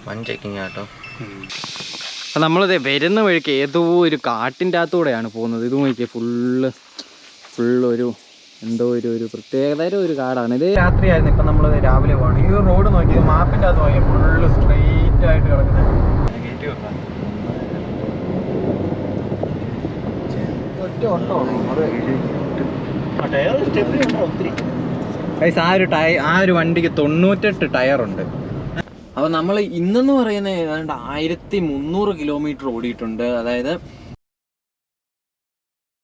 One checking ആട്ടോ. അപ്പം നമ്മളിത് വരുന്ന വഴിക്ക് ഏതോ ഒരു കാട്ടിൻ്റെ അകത്തൂടെയാണ് പോകുന്നത്. ഇത് നോക്കിയാൽ ഫുള്ളൊരു എന്തോ ഒരു പ്രത്യേകതര ഒരു കാടാണ്. ഇത് രാത്രിയായിരുന്നു, ഇപ്പം നമ്മൾ രാവിലെ പോകണം. ഈ റോഡ് നോക്കിയത് മാപ്പിൻ്റെ അകത്ത് നോക്കിയാൽ ഫുള്ള് സ്ട്രെയിറ്റ് ആയിട്ട് കിടക്കുന്നത്. കയറ്റി വെക്കാം. ഒറ്റ ഓട്ടമാണ് ആ ഒരു വണ്ടിക്ക് 98 ടയറുണ്ട്. അപ്പോൾ നമ്മൾ ഇന്നെന്ന് പറയുന്നത് ഏതാണ്ട് 1300 കിലോമീറ്റർ ഓടിയിട്ടുണ്ട്. അതായത്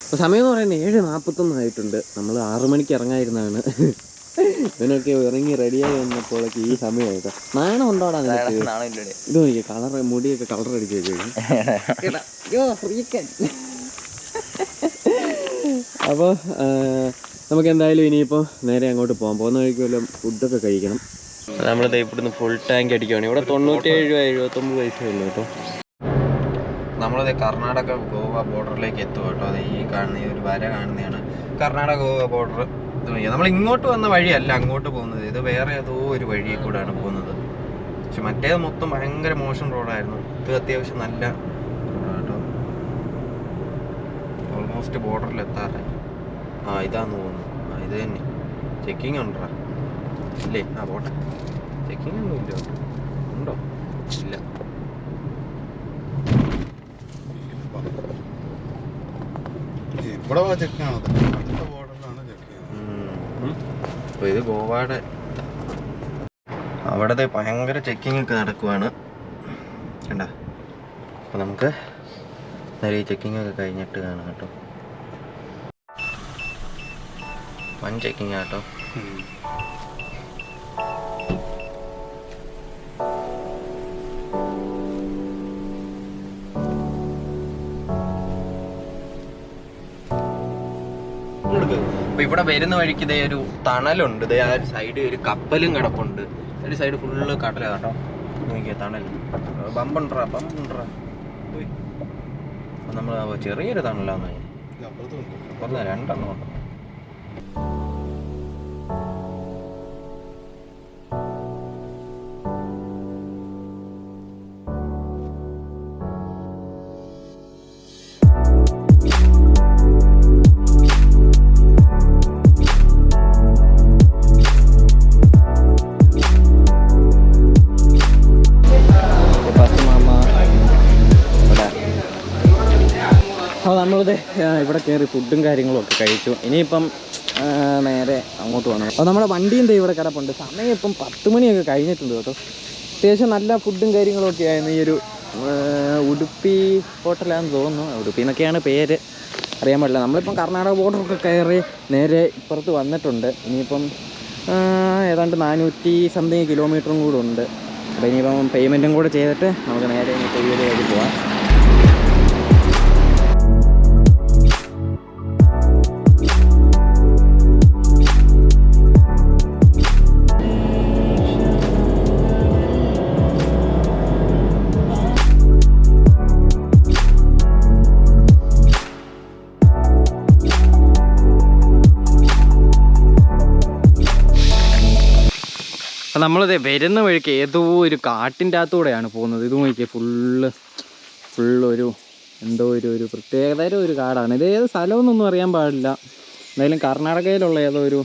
സമയം എന്ന് പറയുന്നത് 7:41 ആയിട്ടുണ്ട്. നമ്മൾ 6 മണിക്ക് ഇറങ്ങാതിരുന്നതാണ്. ഇവനൊക്കെ ഇറങ്ങി റെഡിയായി വന്നപ്പോഴേക്ക് ഈ സമയമായിട്ടോ. നാണം ഉണ്ടോടാ നിനക്ക്? ഇത് നോക്കിയ കളർ, മുടിയൊക്കെ കളർ അടിച്ച് വെച്ചു. അപ്പോൾ നമുക്ക് എന്തായാലും ഇനിയിപ്പോൾ നേരെ അങ്ങോട്ട് പോകാം. പോകുന്ന വഴിക്ക് വല്ലതും ഫുഡൊക്കെ കഴിക്കണം. നമ്മളിത് ഇവിടുന്ന് ഫുൾ ടാങ്ക് അടിക്കുകയാണ്. ഇവിടെ 97-79 പൈസയുള്ളൂ കേട്ടോ. നമ്മളിത് കർണാടക ഗോവ ബോർഡറിലേക്ക് എത്തുക കേട്ടോ. അത് ഈ കാണുന്ന ഈ ഒരു വര കാണുന്നതാണ് കർണാടക ഗോവ ബോർഡർ. നമ്മൾ ഇങ്ങോട്ട് വന്ന വഴിയല്ല അങ്ങോട്ട് പോകുന്നത്, ഇത് വേറെ ഏതോ ഒരു വഴിയിൽ കൂടെയാണ് പോകുന്നത്. പക്ഷെ മറ്റേത് മൊത്തം ഭയങ്കര മോശം റോഡായിരുന്നു. ഇത് അത്യാവശ്യം നല്ല റോഡാണ് കേട്ടോ. ഓൾമോസ്റ്റ് ബോർഡറിൽ എത്താറായി. ഇതാന്ന് തോന്നുന്നു. ഇത് തന്നെ ചെക്കിങ് ഉണ്ടോ ഇല്ലേ? പോട്ടെ, ചെക്കിങ് ഒന്നും ഇല്ല. ഉണ്ടോ? ഇല്ല. അപ്പോൾ ഇത് ഗോവയുടെ അവിടത്തെ ഭയങ്കര ചെക്കിങ് ഒക്കെ നടക്കുവാണ് കണ്ട. അപ്പോൾ നമുക്ക് നേരെ ഈ ചെക്കിങ് ഒക്കെ കഴിഞ്ഞിട്ട് കാണാം കേട്ടോ. വൺ ചെക്കിങ് ആട്ടോ. അപ്പൊ ഇവിടെ വരുന്ന വഴിക്ക് ഇതേ ഒരു തണലുണ്ട്. ഇതേ ആ ഒരു സൈഡ് ഒരു കപ്പലും കിടപ്പുണ്ട്. ഒരു സൈഡ് ഫുള്ള് കടല കേട്ടോ. നോക്കിയാ തണൽ ബമ്പുണ്ടാ. അപ്പൊ നമ്മൾ ചെറിയൊരു തണലാന്ന് പറഞ്ഞ 2 എണ്ണം ഉണ്ട്. അപ്പോൾ നമ്മളിത് ഇവിടെ കയറി ഫുഡും കാര്യങ്ങളും ഒക്കെ കഴിച്ചു. ഇനിയിപ്പം നേരെ അങ്ങോട്ട് പോകണം. അപ്പോൾ നമ്മുടെ വണ്ടിയും ഇവിടെ കിടപ്പുണ്ട്. സമയം ഇപ്പം 10 മണിയൊക്കെ കഴിഞ്ഞിട്ടുണ്ട് കേട്ടോ. അത്യാവശ്യം നല്ല ഫുഡും കാര്യങ്ങളും ഒക്കെ ആയിരുന്നു. ഈ ഒരു ഉടുപ്പി ഹോട്ടലാണെന്ന് തോന്നുന്നു. ഉടുപ്പി എന്നൊക്കെയാണ് പേര്, അറിയാൻ പാടില്ല. നമ്മളിപ്പം കർണാടക ബോർഡറൊക്കെ കയറി നേരെ ഇപ്പുറത്ത് വന്നിട്ടുണ്ട്. ഇനിയിപ്പം ഏതാണ്ട് 400 സംതിങ് കിലോമീറ്ററും കൂടെ ഉണ്ട്. അപ്പോൾ ഇനിയിപ്പം പേയ്മെൻറ്റും കൂടെ ചെയ്തിട്ട് നമുക്ക് നേരെ കൊയ്യിലേക്ക് പോവാം. അപ്പം നമ്മളിത് വരുന്ന വഴിക്ക് ഏതോ ഒരു കാട്ടിൻ്റെ അകത്തൂടെയാണ് പോകുന്നത്. ഇത് നോക്കിയാൽ ഫുള്ളൊരു എന്തോ ഒരു പ്രത്യേകതര ഒരു കാടാണ്. ഇത് ഏത് സ്ഥലമെന്നൊന്നും അറിയാൻ പാടില്ല. എന്തായാലും കർണാടകയിലുള്ള ഏതോ ഒരു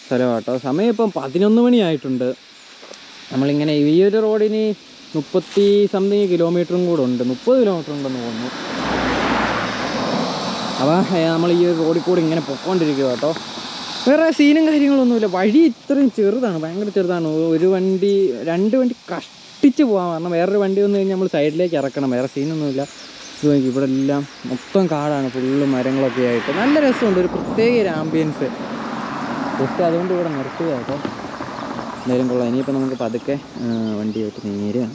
സ്ഥലമാട്ടോ. സമയം ഇപ്പം 11 മണിയായിട്ടുണ്ട്. നമ്മളിങ്ങനെ ഈ ഒരു റോഡിന് 30 സംതിങ് കിലോമീറ്ററും കൂടെ ഉണ്ട്. 30 കിലോമീറ്റർ ഉണ്ടെന്ന് തോന്നുന്നു. അപ്പോൾ നമ്മൾ ഈ ഒരു റോഡിൽ കൂടെ ഇങ്ങനെ പൊയ്ക്കൊണ്ടിരിക്കുക കേട്ടോ. വേറെ സീനും കാര്യങ്ങളൊന്നുമില്ല. വഴി ഇത്രയും ചെറുതാണ്, ഭയങ്കര ചെറുതാണ്. ഒരു വണ്ടി 2 വണ്ടി കഷ്ടിച്ച് പോകാൻ. കാരണം വേറൊരു വണ്ടി വന്നു കഴിഞ്ഞാൽ നമ്മൾ സൈഡിലേക്ക് ഇറക്കണം. വേറെ സീനൊന്നുമില്ല. ഇത് നോക്കി, ഇവിടെ എല്ലാം മൊത്തം കാടാണ്, ഫുള്ള് മരങ്ങളൊക്കെ ആയിട്ട്. നല്ല രസമുണ്ട്, ഒരു പ്രത്യേക ഒരു ആംബിയൻസ്. ജസ്റ്റ് അതുകൊണ്ട് ഇവിടെ നിർത്തുക കേട്ടോ. എന്തായാലും കൊള്ളാം. ഇനിയിപ്പോൾ നമുക്ക് പതുക്കെ വണ്ടിയായിട്ട് നേരെ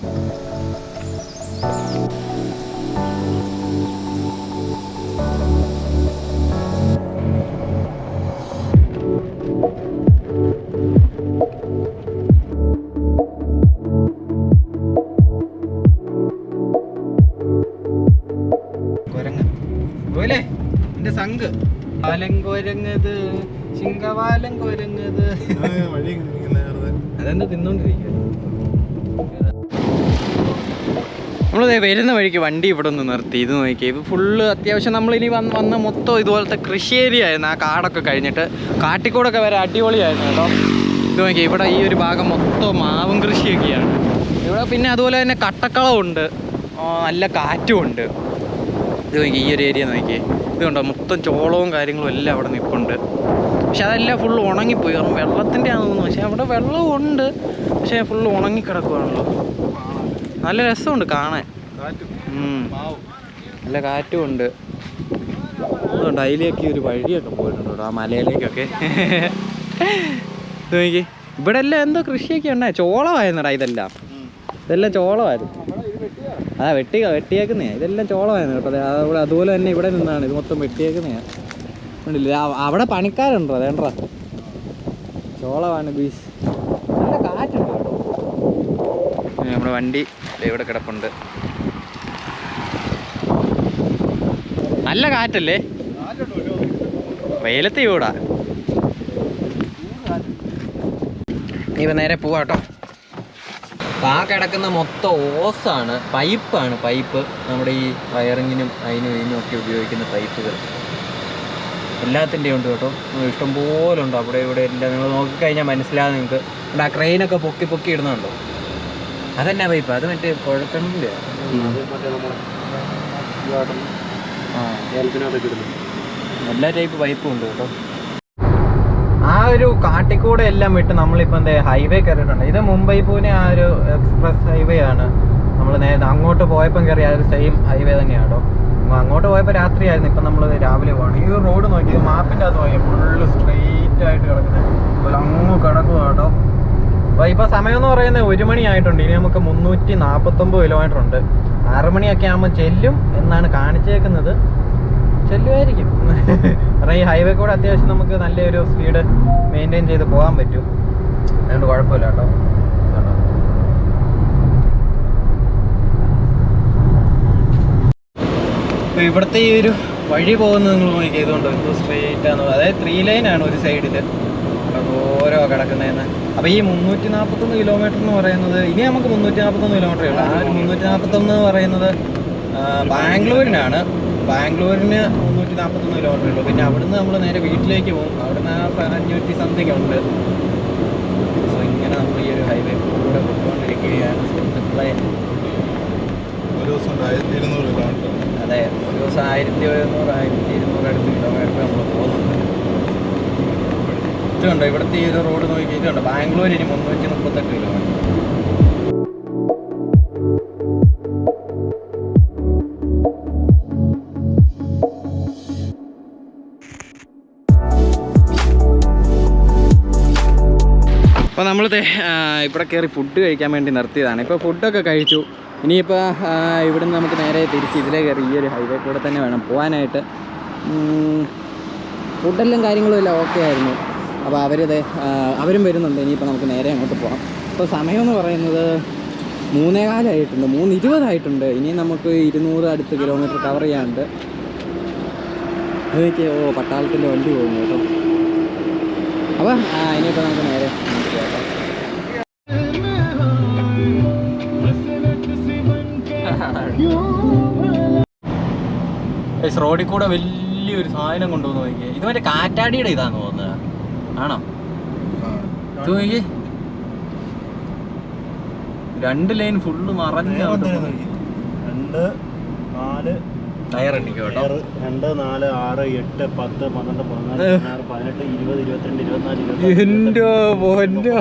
സംഘ് വാലങ്കൊരങ്ങത് ശിങ്കവാലം കൊരങ്ങത് അതെന്താ തിന്നോണ്ടിരിക്കുക. നമ്മളത് വരുന്ന വഴിക്ക് വണ്ടി ഇവിടെ ഒന്ന് നിർത്തി. ഇത് നോക്കി, ഇത് ഫുള്ള് അത്യാവശ്യം നമ്മളിനി വന്ന മൊത്തം ഇതുപോലത്തെ കൃഷി ഏരിയ ആയിരുന്നു. ആ കാടൊക്കെ കഴിഞ്ഞിട്ട് കാട്ടിക്കൂടൊക്കെ വരെ അടിപൊളിയായിരുന്നു കേട്ടോ. ഇത് നോക്കി, ഇവിടെ ഈ ഒരു ഭാഗം മൊത്തം മാവും കൃഷിയൊക്കെയാണ് ഇവിടെ. പിന്നെ അതുപോലെ തന്നെ കട്ടക്കളമുണ്ട്, നല്ല കാറ്റുമുണ്ട്. ഇത് നോക്കി, ഈ ഒരു ഏരിയ നോക്കി, ഇതുണ്ടോ മൊത്തം ചോളവും കാര്യങ്ങളും എല്ലാം അവിടെ നിൽപ്പുണ്ട്. പക്ഷെ അതെല്ലാം ഫുള്ള് ഉണങ്ങിപ്പോയി, കാരണം വെള്ളത്തിൻ്റെ ആണെന്ന് തോന്നുന്നു. പക്ഷെ അവിടെ വെള്ളമുണ്ട്, പക്ഷേ ഫുള്ള് ഉണങ്ങിക്കിടക്കുവാണല്ലോ. നല്ല രസമുണ്ട് കാണാൻ, നല്ല കാറ്റുമുണ്ട്. അതുകൊണ്ട് അതിലേക്ക് ഒരു വഴിയൊക്കെ പോയിട്ടുണ്ട് കേട്ടോ, ആ മലയിലേക്കൊക്കെ. നോക്കി, ഇവിടെ എല്ലാം എന്തോ കൃഷിയൊക്കെ ഉണ്ടാ, ചോളമായിരുന്നടാ ഇതെല്ലാം ചോളമായിരുന്നു. വെട്ടിയേക്കുന്നേ, ഇതെല്ലാം ചോളമായിരുന്നു കേട്ടോ. അവിടെ അതുപോലെ തന്നെ ഇവിടെ നിന്നാണ് ഇത് മൊത്തം വെട്ടിയേക്കുന്നതാണ്. ഉണ്ടല്ലേ, അവിടെ പണിക്കാരുണ്ടോ, അതേണ്ടാ ചോളമാണ് ബീസ്. നല്ല കാറ്റുണ്ട് കേട്ടോ. നമ്മുടെ വണ്ടി ഇവിടെ കിടപ്പുണ്ട്. നല്ല കാറ്റല്ലേ, വെയിലത്ത് ചൂടാ. ഇപ്പം നേരെ പോവാട്ടോ. ആ കിടക്കുന്ന മൊത്തം ഓസാണ്, പൈപ്പാണ്. പൈപ്പ് നമ്മുടെ ഈ വയറിങ്ങിനും അതിനും ഒക്കെ ഉപയോഗിക്കുന്ന പൈപ്പുകൾ എല്ലാത്തിൻ്റെയും ഉണ്ട് കേട്ടോ. ഇഷ്ടംപോലെ ഉണ്ട് അവിടെ ഇവിടെ എല്ലാം. നിങ്ങൾ നോക്കിക്കഴിഞ്ഞാൽ മനസ്സിലാകും നിങ്ങൾക്ക്. ഇവിടെ ആ ക്രെയിനൊക്കെ പൊക്കി ഇടുന്നുണ്ടോ, അതെന്നാ പൈപ്പ്? അത് മറ്റേ കുഴക്കണില്ല, എല്ലാ ടൈപ്പ് പൈപ്പും ഉണ്ട് കേട്ടോ. ആ ഒരു കാട്ടിക്കൂടെ എല്ലാം വിട്ട് നമ്മളിപ്പോൾ എന്താ ഹൈവേ കയറിയിട്ടുണ്ട്. ഇത് മുംബൈ പൂനെ ആ ഒരു എക്സ്പ്രസ് ഹൈവേ ആണ്. നമ്മൾ നേരെ അങ്ങോട്ട് പോയപ്പം കയറി ആ ഒരു സെയിം ഹൈവേ തന്നെയാണ് കേട്ടോ. അങ്ങോട്ട് പോയപ്പോൾ രാത്രിയായിരുന്നു, ഇപ്പം നമ്മൾ രാവിലെ പോകണം. ഈ റോഡ് നോക്കി, മാപ്പിൻ്റെ അത് നോക്കി, ഫുള്ള് സ്ട്രെയിറ്റ് ആയിട്ട് കിടക്കുന്നത് ഒരു അങ്ങ് കിടക്കുക കേട്ടോ. അപ്പോൾ ഇപ്പോൾ സമയം എന്ന് പറയുന്നത് 1 മണി ആയിട്ടുണ്ട്. ഇനി നമുക്ക് 349 കിലോമീറ്റർ ഉണ്ട്. 6 മണിയൊക്കെ ആകുമ്പോൾ ചെല്ലും എന്നാണ് കാണിച്ചേക്കുന്നത്. ചെല്ലുമായിരിക്കും. കാരണം ഈ ഹൈവേ കൂടെ അത്യാവശ്യം നമുക്ക് നല്ലൊരു സ്പീഡ് മെയിൻറ്റെയിൻ ചെയ്ത് പോകാൻ പറ്റും. അതുകൊണ്ട് കുഴപ്പമില്ല കേട്ടോ. അപ്പോൾ ഇവിടുത്തെ ഈ ഒരു വഴി പോകുന്നത് നിങ്ങൾ നോക്കി, ഇതുകൊണ്ട് ഇത് സ്ട്രെയിറ്റ് ആണ്. അതായത് 3 ലൈനാണ് ഒരു സൈഡിൽ ഓരോ കിടക്കുന്നതെന്ന്. അപ്പോൾ ഈ 341 കിലോമീറ്റർ എന്ന് പറയുന്നത്, ഇനി നമുക്ക് 341 കിലോമീറ്റർ ഉള്ളൂ. ആ ഒരു 341 എന്ന് പറയുന്നത് ബാംഗ്ലൂരിനാണ്. ബാംഗ്ലൂരിന് 341 കിലോമീറ്റർ ഉള്ളൂ. പിന്നെ അവിടുന്ന് നമ്മൾ നേരെ വീട്ടിലേക്ക് പോകും. അവിടുന്ന് 500 സംതിങ് ഉണ്ട്. സോ ഇങ്ങനെ നമ്മൾ ഈ ഒരു ഹൈവേ കൂടെ പോയിക്കൊണ്ടിരിക്കുകയാണ്. ഒരു ദിവസം 1200 കിലോമീറ്റർ. അതെ, ഒരു ദിവസം 1100-1200 അടുത്ത് കിലോമീറ്റർ നമ്മൾ പോകുന്നുണ്ട്. ഇതുണ്ടോ ഇവിടുത്തെ ഈ ഒരു റോഡ് നോക്കി, ഇതുണ്ടോ ബാംഗ്ലൂരിന് 338 കിലോമീറ്റർ. അപ്പോൾ നമ്മളിത് ഇവിടെ കയറി ഫുഡ് കഴിക്കാൻ വേണ്ടി നിർത്തിയതാണ്. ഇപ്പോൾ ഫുഡൊക്കെ കഴിച്ചു. ഇനിയിപ്പോൾ ഇവിടുന്ന് നമുക്ക് നേരെ തിരിച്ച് ഇതിലേ കയറി ഈ ഒരു ഹൈവേ കൂടെ തന്നെ വേണം പോകാനായിട്ട്. ഫുഡെല്ലാം കാര്യങ്ങളും എല്ലാം ഓക്കെ ആയിരുന്നു. അപ്പോൾ അവരും വരുന്നുണ്ട്. ഇനിയിപ്പോൾ നമുക്ക് നേരെ അങ്ങോട്ട് പോകാം. ഇപ്പോൾ സമയമെന്ന് പറയുന്നത് 3:15 ആയിട്ടുണ്ട്, 3:20 ആയിട്ടുണ്ട്. ഇനി നമുക്ക് 200 അടുത്ത് കിലോമീറ്റർ കവർ ചെയ്യാനുണ്ട്. അതൊക്കെ പട്ടാളത്തിൻ്റെ വണ്ടി പോകുന്നു കേട്ടോ. അപ്പോൾ ഇനിയിപ്പോൾ നമുക്ക് നേരെ റോഡിൽ കൂടെ വലിയൊരു സാധനം കൊണ്ടുവന്ന് നോക്കിയേ. ഇത് മറ്റേ കാറ്റാടിയുടെ ഇതാന്ന് തോന്നുന്നത്, ആണോ? ഇത് നോക്കിയേ, 2 ലൈൻ ഫുള്ള് മറഞ്ഞ 2, 4 ടയർ ഉണ്ട് കേട്ടോ. 2, 4, 6, 8, 10, 12, 14, 16, 17, 18, 20, 22, 23,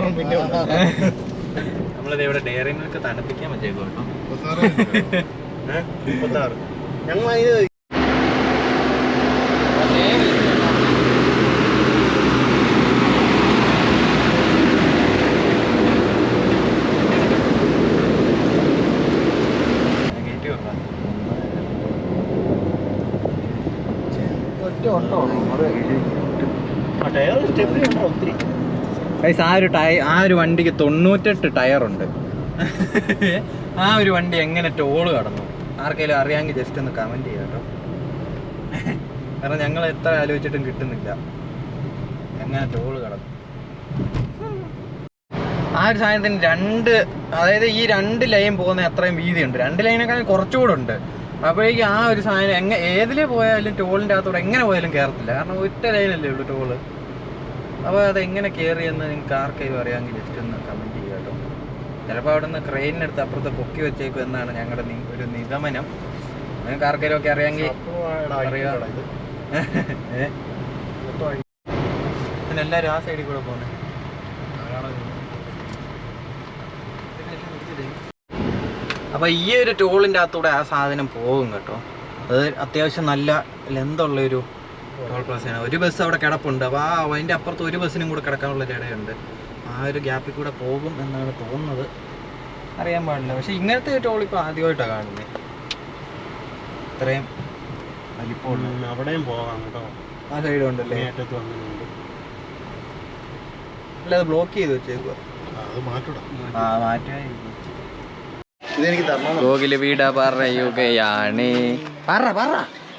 24, നമ്മളിത് ഇവിടെ ഡയറി മിൽക്ക് തണുപ്പിക്കാൻ പറ്റേക്കോ കേട്ടോ. 36 ഞങ്ങൾ ആ ഒരു വണ്ടിക്ക് 98 ടയറുണ്ട്. ആ ഒരു വണ്ടി എങ്ങനെ ടോള് കടന്നു? ആർക്കെങ്കിലും അറിയാമെങ്കിൽ ജസ്റ്റ് ഒന്ന് കമൻറ്റ് ചെയ്യാം കേട്ടോ. കാരണം ഞങ്ങൾ എത്ര ആലോചിച്ചിട്ടും കിട്ടുന്നില്ല എങ്ങനെ ടോള് കടന്നു. ആ ഒരു സാധനത്തിന് അതായത് ഈ 2 ലൈൻ പോകുന്ന അത്രയും വീതിയുണ്ട്. 2 ലൈനേക്കാൾ കുറച്ചുകൂടെ ഉണ്ട്. അപ്പോഴേക്കും ആ ഒരു സാധനം ഏതിലേ പോയാലും ടോളിൻ്റെ അകത്തൂടെ എങ്ങനെ പോയാലും കയറത്തില്ല. കാരണം ഒറ്റ ലൈനല്ലേ ഉള്ളൂ ടോള്. അപ്പോൾ അതെങ്ങനെ കയറിയെന്ന് നിങ്ങൾക്ക് ആർക്കെങ്കിലും അറിയാമെങ്കിൽ ജസ്റ്റ് ഒന്ന് കമൻറ്റ് ചെയ്യുക കേട്ടോ. ചിലപ്പോൾ അവിടെ നിന്ന് ക്രെയിനിനടുത്ത് അപ്പുറത്ത് പൊക്കി വെച്ചേക്കും എന്നാണ് ഞങ്ങളുടെ ഒരു നിഗമനം. നിങ്ങൾക്ക് ആർക്കെങ്കിലും ഒക്കെ അറിയാമെങ്കിൽ അറിയാം. എല്ലാവരും ആ സൈഡിൽ കൂടെ പോകുന്നത്. അപ്പോൾ ഈ ഒരു ടോളിൻ്റെ അകത്തൂടെ ആ സാധനം പോകും കേട്ടോ. അത് അത്യാവശ്യം നല്ല ലെന്തുള്ളൊരു ടോൾ പ്ലാസയാണ്. ഒരു ബസ് അവിടെ കിടപ്പുണ്ട്. അപ്പോൾ അതിൻ്റെ അപ്പുറത്ത് ഒരു ബസ്സിനും കൂടെ കിടക്കാനുള്ളൊരു ഇടയുണ്ട്. ആ ഒരു ഗ്യാപ്പിൽ കൂടെ പോകും എന്നാണ് തോന്നുന്നത്. അറിയാൻ പാടില്ല. പക്ഷെ ഇങ്ങനത്തെ ഒരു ടോൾ ഇപ്പോൾ ആദ്യമായിട്ടാണ് കാണുന്നത്. ഇത്രയും വലിപ്പമുണ്ട്. അവിടെയും പോകാം കേട്ടോ. ആ സൈഡും ഉണ്ടല്ലേ? അല്ല, അത് ബ്ലോക്ക് ചെയ്ത് വെച്ചേക്കുക. ഗോകുല് വീട പറയുകയാണ്.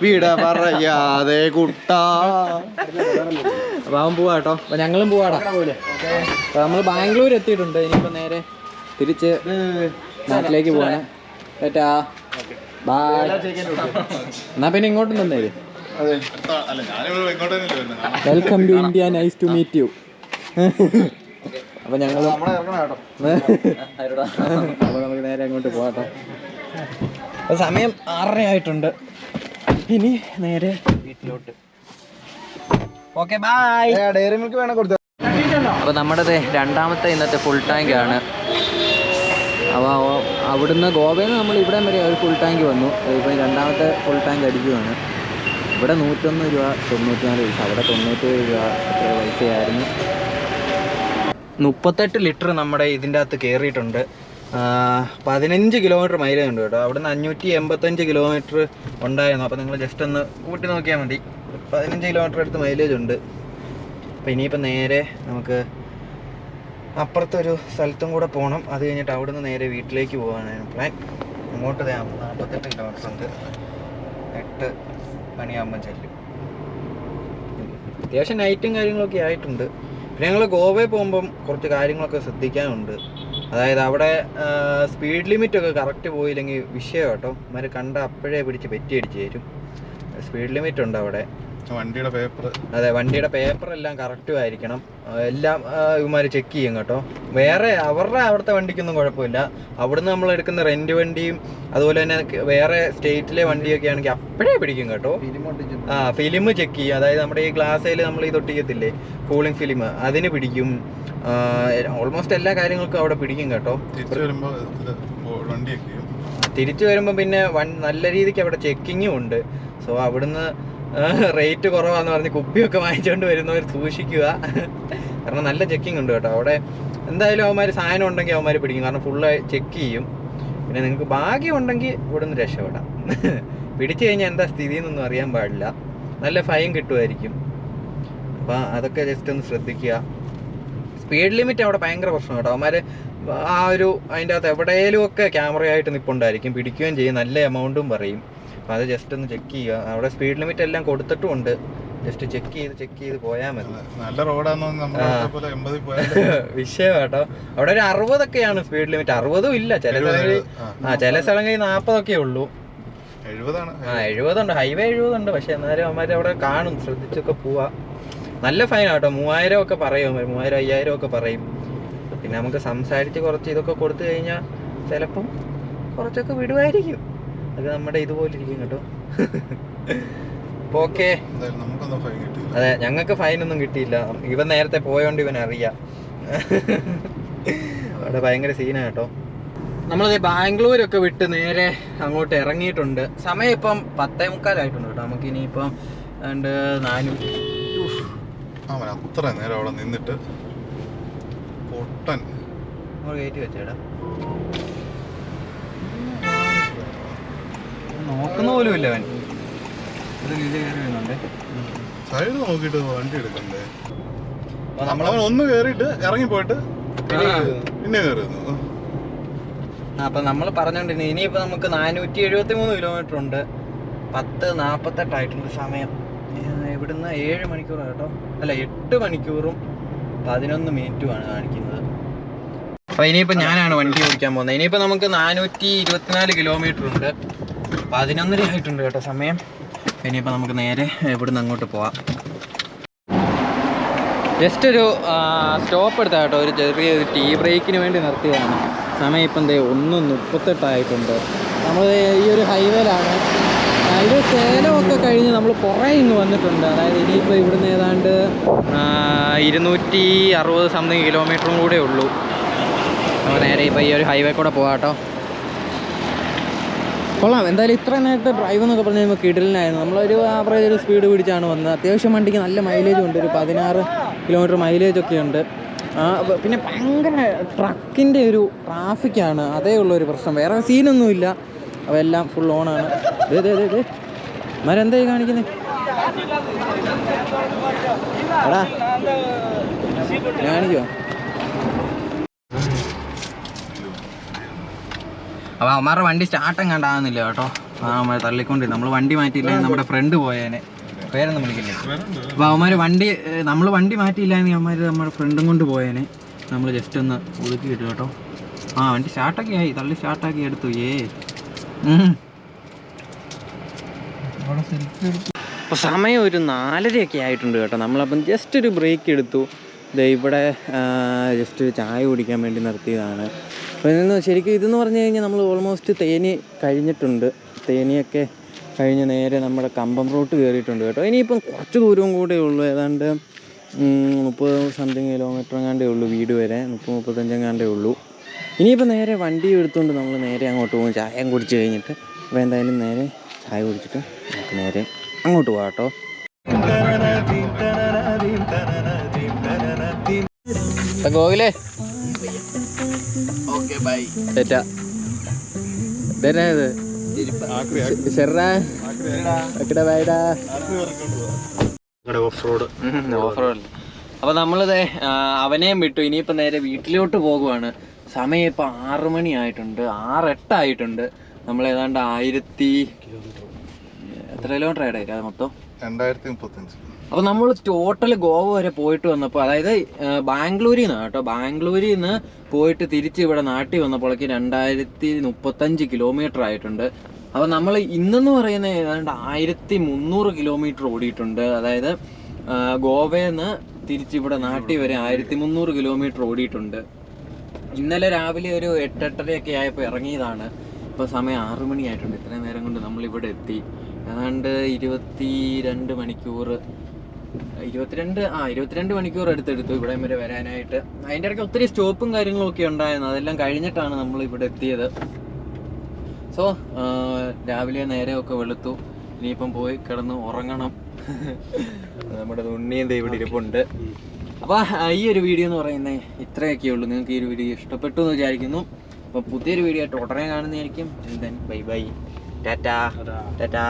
വീട പറയാതെ കുട്ടാ. അപ്പൊ അവൻ പോവാ കേട്ടോ. അപ്പൊ ഞങ്ങളും പോവാടാ. അപ്പൊ നമ്മള് ബാംഗ്ലൂർ എത്തിയിട്ടുണ്ട്. ഇനിയിപ്പോ നേരെ തിരിച്ച് നാട്ടിലേക്ക് പോവാണ്. കേട്ടാ, ബൈ. എന്നാ പിന്നെ ഇങ്ങോട്ടും തന്നേര്. Welcome to India, nice to meet you. അപ്പൊ ഞങ്ങളും അപ്പൊ നമുക്ക് നേരെ അങ്ങോട്ട് പോവാട്ടോ. സമയം 6:30 ആയിട്ടുണ്ട്. ഇനി നേരെ വീട്ടിലോട്ട്. Okay, by. ഡയറി മിൽക്ക് വേണം കൊടുത്തു. അപ്പൊ നമ്മുടെ രണ്ടാമത്തെ ഇന്നത്തെ ഫുൾ ടാങ്ക് ആണ്. അപ്പോൾ അവിടുന്ന് ഗോവയിൽ നിന്ന് നമ്മൾ ഇവിടെ വരെ ഒരു ഫുൾ ടാങ്ക് വന്നു. ഇപ്പം രണ്ടാമത്തെ ഫുൾ ടാങ്ക് അടിക്കുവാണ്. ഇവിടെ 101 രൂപ 94 പൈസ, അവിടെ 97 രൂപ പൈസയായിരുന്നു. 38 ലിറ്റർ നമ്മുടെ ഇതിൻ്റെ അകത്ത് കയറിയിട്ടുണ്ട്. 15 കിലോമീറ്റർ മൈലേജ് ഉണ്ട് കേട്ടോ. അവിടെ നിന്ന് 585 കിലോമീറ്റർ ഉണ്ടായിരുന്നു. അപ്പോൾ നിങ്ങൾ ജസ്റ്റ് ഒന്ന് കൂട്ടി നോക്കിയാൽ മതി. 15 കിലോമീറ്റർ അടുത്ത് മൈലേജ് ഉണ്ട്. അപ്പോൾ ഇനിയിപ്പോൾ നേരെ നമുക്ക് അപ്പുറത്തൊരു സ്ഥലത്തും കൂടെ പോകണം. അത് കഴിഞ്ഞിട്ട് അവിടെ നിന്ന് നേരെ വീട്ടിലേക്ക് പോകാനാണ് പ്ലാൻ. അങ്ങോട്ട് 48 കിലോമീറ്റർ ഉണ്ട്. 8 മണിയാകുമ്പോൾ ചെല്ലും. അത്യാവശ്യം നൈറ്റും കാര്യങ്ങളൊക്കെ ആയിട്ടുണ്ട്. പിന്നെ ഞങ്ങൾ ഗോവയിൽ പോകുമ്പം കുറച്ച് കാര്യങ്ങളൊക്കെ ശ്രദ്ധിക്കാനുണ്ട്. അതായത് അവിടെ സ്പീഡ് ലിമിറ്റൊക്കെ കറക്റ്റ് പോയില്ലെങ്കിൽ വിഷയം കേട്ടോ. ഇവന്മാർ കണ്ട അപ്പോഴേ പിടിച്ച് പെറ്റിയടിച്ച് തരും. സ്പീഡ് ലിമിറ്റ് ഉണ്ട് അവിടെ. വണ്ടിയുടെ പേപ്പർ, അതെ, വണ്ടിയുടെ പേപ്പർ എല്ലാം കറക്റ്റും ആയിരിക്കണം. എല്ലാം ഇവന്മാർ ചെക്ക് ചെയ്യും കേട്ടോ. വേറെ അവിടുത്തെ വണ്ടിക്കൊന്നും കുഴപ്പമില്ല. അവിടുന്ന് നമ്മൾ എടുക്കുന്ന റെന്റ് വണ്ടിയും അതുപോലെ തന്നെ വേറെ സ്റ്റേറ്റിലെ വണ്ടിയൊക്കെ ആണെങ്കിൽ അപ്പോഴേ പിടിക്കും കേട്ടോ. ഫിലിം ചെക്ക് ചെയ്യും. അതായത് നമ്മുടെ ഈ ഗ്ലാസ്സിൽ നമ്മൾ ഇത് ഒട്ടിക്കത്തില്ലേ, കൂളിംഗ് ഫിലിം, അതിന് പിടിക്കും. ഓൾമോസ്റ്റ് എല്ലാ കാര്യങ്ങൾക്കും അവിടെ പിടിക്കും കേട്ടോ. തിരിച്ചു വരുമ്പോൾ പിന്നെ നല്ല രീതിക്ക് അവിടെ ചെക്കിങ്ങും ഉണ്ട്. സോ അവിടുന്ന് റേറ്റ് കുറവാന്ന് പറഞ്ഞ് കുപ്പിയൊക്കെ വാങ്ങിച്ചുകൊണ്ട് വരുന്നവർ സൂക്ഷിക്കുക. കാരണം നല്ല ചെക്കിങ് ഉണ്ട് കേട്ടോ അവിടെ. എന്തായാലും അവന്മാർ സാധനം ഉണ്ടെങ്കിൽ അവന്മാർ പിടിക്കും. കാരണം ഫുള്ള് ചെക്ക് ചെയ്യും. പിന്നെ നിങ്ങൾക്ക് ഭാഗ്യം ഉണ്ടെങ്കിൽ ഇവിടുന്ന് രക്ഷപ്പെടാം. പിടിച്ചു കഴിഞ്ഞാൽ എന്താ സ്ഥിതി എന്നൊന്നും അറിയാൻ പാടില്ല. നല്ല ഫൈൻ കിട്ടുമായിരിക്കും. അപ്പം അതൊക്കെ ജസ്റ്റ് ഒന്ന് ശ്രദ്ധിക്കുക. സ്പീഡ് ലിമിറ്റ് അവിടെ ഭയങ്കര പ്രശ്നം കേട്ടോ. അവന്മാർ അതിൻ്റെ അകത്ത് എവിടെയെങ്കിലും ഒക്കെ ക്യാമറയായിട്ട് നിൽപ്പുണ്ടായിരിക്കും. പിടിക്കുകയും ചെയ്യും, നല്ല എമൗണ്ടും പറയും. അപ്പം അത് ജസ്റ്റ് ഒന്ന് ചെക്ക് ചെയ്യുക. അവിടെ സ്പീഡ് ലിമിറ്റ് എല്ലാം കൊടുത്തിട്ടുമുണ്ട്. ജസ്റ്റ് ചെക്ക് ചെയ്ത് പോയാൽ മതി. നല്ല റോഡാണോ വിഷയം കേട്ടോ. അവിടെ ഒരു 60 സ്പീഡ് ലിമിറ്റ്. 60 ഇല്ല ചില സ്ഥലങ്ങളിൽ. ചില സ്ഥലങ്ങളിൽ 40 ഉള്ളൂ. 70 ഉണ്ട്. ഹൈവേ 70 ഉണ്ട്. പക്ഷെ എന്നാലും അവന്മാർ അവിടെ കാണും. ശ്രദ്ധിച്ചൊക്കെ പോവാ. നല്ല ഫൈൻ കേട്ടോ. 3000 ഒക്കെ പറയും. 3000 5000 ഒക്കെ പറയും. പിന്നെ നമുക്ക് സംസാരിച്ച് കുറച്ച് ഇതൊക്കെ കൊടുത്തു കഴിഞ്ഞാൽ ചിലപ്പം കുറച്ചൊക്കെ വിടുമായിരിക്കും. അത് നമ്മുടെ ഇതുപോലെ ഇരിക്കും കേട്ടോ. ഓക്കെ, അതെ, ഞങ്ങൾക്ക് ഫൈനൊന്നും കിട്ടിയില്ല. ഇവൻ നേരത്തെ പോയോണ്ട് ഇവൻ അറിയാം. അവിടെ ഭയങ്കര സീനാണ് കേട്ടോ. നമ്മളത് ബാംഗ്ലൂരൊക്കെ വിട്ട് നേരെ അങ്ങോട്ട് ഇറങ്ങിയിട്ടുണ്ട്. സമയം ഇപ്പം 10:45 ആയിട്ടുണ്ട് കേട്ടോ. നമുക്ക് ഇനിയിപ്പം 400 അത്ര നേരം അവിടെ നിന്നിട്ട് പൊട്ടൻ കയറ്റി വെച്ചേടാ. നോക്കുന്ന പോലും ഇല്ല അവൻ. സൈഡ് നോക്കിട്ട് വണ്ടി എടുക്കണ്ടേ. നമ്മളവൻ ഒന്ന് കേറിയിട്ട് ഇറങ്ങി പോയിട്ട് പിന്നെ കയറുന്നു. അപ്പൊ നമ്മൾ പറഞ്ഞോണ്ടിരുന്നു ഇനിയിപ്പോ നമുക്ക് 473 കിലോമീറ്റർ ഉണ്ട്. 10:48 ആയിട്ടുണ്ട് സമയം. ഇവിടുന്ന് 7 മണിക്കൂർ കേട്ടോ. അല്ല, 8 മണിക്കൂറും 11 മിനിറ്റുമാണ് കാണിക്കുന്നത്. അപ്പോൾ ഇനിയിപ്പോൾ ഞാനാണ് വണ്ടി ഓടിക്കാൻ പോകുന്നത്. ഇനിയിപ്പോൾ നമുക്ക് 424 കിലോമീറ്റർ ഉണ്ട്. 11:30 ആയിട്ടുണ്ട് കേട്ടോ സമയം. ഇനിയിപ്പോൾ നമുക്ക് നേരെ ഇവിടുന്ന് അങ്ങോട്ട് പോവാം. ജസ്റ്റ് ഒരു സ്റ്റോപ്പ് എടുത്താൽ കേട്ടോ, ഒരു ചെറിയൊരു ടീ ബ്രേക്കിന് വേണ്ടി നിർത്തിയതാണ്. സമയം ഇപ്പം 1:38 ആയിട്ടുണ്ട്. നമ്മൾ ഈ ഒരു ഹൈവേയിലാണ്. ഇത് സേലമൊക്കെ കഴിഞ്ഞ് നമ്മൾ കുറേ ഇങ്ങ് വന്നിട്ടുണ്ട്. അതായത് ഇനിയിപ്പോൾ ഇവിടുന്ന് ഏതാണ്ട് 260 സംതിങ് കിലോമീറ്ററും കൂടെ ഉള്ളൂ. അപ്പോൾ നേരെ ഇപ്പോൾ ഈ ഒരു ഹൈവേ കൂടെ പോകാം കേട്ടോ. കൊള്ളാം. എന്തായാലും ഇത്ര നേരത്തെ ഡ്രൈവ് എന്നൊക്കെ പറഞ്ഞാൽ നമുക്ക് കിടലിനായിരുന്നു. നമ്മളൊരു ആവറേജ് ഒരു സ്പീഡ് പിടിച്ചാണ് വന്നത്. അത്യാവശ്യം വണ്ടിക്ക് നല്ല മൈലേജും ഉണ്ട്, ഒരു 16 കിലോമീറ്റർ മൈലേജൊക്കെ ഉണ്ട്. പിന്നെ ഭയങ്കര ട്രക്കിൻ്റെ ഒരു ട്രാഫിക്കാണ്, അതേ ഉള്ളൊരു പ്രശ്നം. വേറെ സീനൊന്നുമില്ല, അപ്പോൾ എല്ലാം ഫുൾ ഓണാണ്. മരെന്തായി കാണിക്കുന്നത്? എടാ കാണിക്കുമോ? അപ്പോൾ അവന്മാരുടെ വണ്ടി സ്റ്റാർട്ടും കണ്ടാകുന്നില്ല കേട്ടോ. അവന്മാർ തള്ളിക്കൊണ്ടിരുന്നു. നമ്മൾ വണ്ടി മാറ്റിയില്ല, നമ്മുടെ ഫ്രണ്ട് പോയേനെ. പേരൊന്നും വിളിക്കില്ലേ. അപ്പോൾ അവന്മാർ നമ്മൾ വണ്ടി മാറ്റിയില്ലായെങ്കിൽ അവന്മാർ നമ്മുടെ ഫ്രണ്ടും കൊണ്ട് പോയേനെ. നമ്മൾ ജസ്റ്റ് ഒന്ന് ഒതുക്കി കിട്ടും കേട്ടോ. വണ്ടി സ്റ്റാർട്ടൊക്കെ ആയി, തള്ളി സ്റ്റാർട്ടാക്കി എടുത്തു. അപ്പോൾ സമയം ഒരു 4:30 ആയിട്ടുണ്ട് കേട്ടോ. നമ്മളപ്പം ജസ്റ്റ് ഒരു ബ്രേക്ക് എടുത്തു. ഇവിടെ ജസ്റ്റ് ചായ കുടിക്കാൻ വേണ്ടി നിർത്തിയതാണ്. അപ്പോൾ ശരിക്കും ഇതെന്ന് പറഞ്ഞു കഴിഞ്ഞാൽ നമ്മൾ ഓൾമോസ്റ്റ് തേനി കഴിഞ്ഞിട്ടുണ്ട്. തേനിയൊക്കെ കഴിഞ്ഞ് നേരെ നമ്മുടെ കമ്പം റൂട്ട് കയറിയിട്ടുണ്ട് കേട്ടോ. ഇനിയിപ്പം കുറച്ച് ദൂരവും കൂടെ ഉള്ളൂ, ഏതാണ്ട് 30 സംതിങ് കിലോമീറ്റർ എങ്ങാണ്ടേ ഉള്ളൂ വീട് വരെ, 30-35 എങ്ങാണ്ടേ ഉള്ളൂ. ഇനിയിപ്പോൾ നേരെ വണ്ടി എടുത്തുകൊണ്ട് നമ്മൾ നേരെ അങ്ങോട്ട് പോകും, ചായം കുടിച്ച് കഴിഞ്ഞിട്ട്. അപ്പോൾ എന്തായാലും നേരെ ചായ കുടിച്ചിട്ട് നമുക്ക് നേരെ അങ്ങോട്ട് പോകാം കേട്ടോ. ഗോകുലേ, ഓക്കെ ബൈ. തെറ്റാ അപ്പൊ നമ്മളിത് അവനെയും വിട്ടു. ഇനിയിപ്പോ നേരെ വീട്ടിലോട്ട് പോകുവാണ്. സമയം ഇപ്പൊ 6 മണി ആയിട്ടുണ്ട്, 6:08 ആയിട്ടുണ്ട്. നമ്മൾ ഏതാണ്ട് 1000 എത്ര കിലോമീറ്റർ ആയിട്ടായിരിക്കും അത് മൊത്തം? 2035. അപ്പോൾ നമ്മൾ ടോട്ടൽ ഗോവ വരെ പോയിട്ട് വന്നപ്പോൾ, അതായത് ബാംഗ്ലൂരിൽ നിന്ന് കേട്ടോ, ബാംഗ്ലൂരിൽ നിന്ന് പോയിട്ട് തിരിച്ച് ഇവിടെ നാട്ടിൽ വന്നപ്പോഴേക്ക് 2035 കിലോമീറ്റർ ആയിട്ടുണ്ട്. അപ്പോൾ നമ്മൾ ഇന്നെന്ന് പറയുന്നത് ഏതാണ്ട് 1300 കിലോമീറ്റർ ഓടിയിട്ടുണ്ട്. അതായത് ഗോവയിൽ നിന്ന് തിരിച്ച് ഇവിടെ നാട്ടിൽ വരെ 1300 കിലോമീറ്റർ ഓടിയിട്ടുണ്ട്. ഇന്നലെ രാവിലെ ഒരു 8-8:30 ആയപ്പോൾ ഇറങ്ങിയതാണ്. ഇപ്പോൾ സമയം 6 മണി ആയിട്ടുണ്ട്. ഇത്രയും നേരം കൊണ്ട് നമ്മളിവിടെ എത്തി. ഏതാണ്ട് 22 മണിക്കൂർ 22 മണിക്കൂർ എടുത്തെടുത്തു ഇവിടെ വരെ വരാനായിട്ട്. അതിൻ്റെ ഇടയ്ക്ക് ഒത്തിരി സ്റ്റോപ്പും കാര്യങ്ങളൊക്കെ ഉണ്ടായിരുന്നു. അതെല്ലാം കഴിഞ്ഞിട്ടാണ് നമ്മൾ ഇവിടെ എത്തിയത്. സോ രാവിലെ നേരെയൊക്കെ വെളുത്തു. ഇനിയിപ്പം പോയി കിടന്ന് ഉറങ്ങണം. നമ്മുടെ ഉണ്ണിയും ഇവിടെ ഇരിപ്പുണ്ട്. അപ്പോൾ ഈ ഒരു വീഡിയോ എന്ന് പറയുന്നത് ഇത്രയൊക്കെ ഉള്ളൂ. നിങ്ങൾക്ക് ഈ ഒരു വീഡിയോ ഇഷ്ടപ്പെട്ടു എന്ന് വിചാരിക്കുന്നു. അപ്പോൾ പുതിയൊരു വീഡിയോ ആയിട്ട് ഉടനെ കാണുന്നതായിരിക്കും. Bye bye, tata Tata.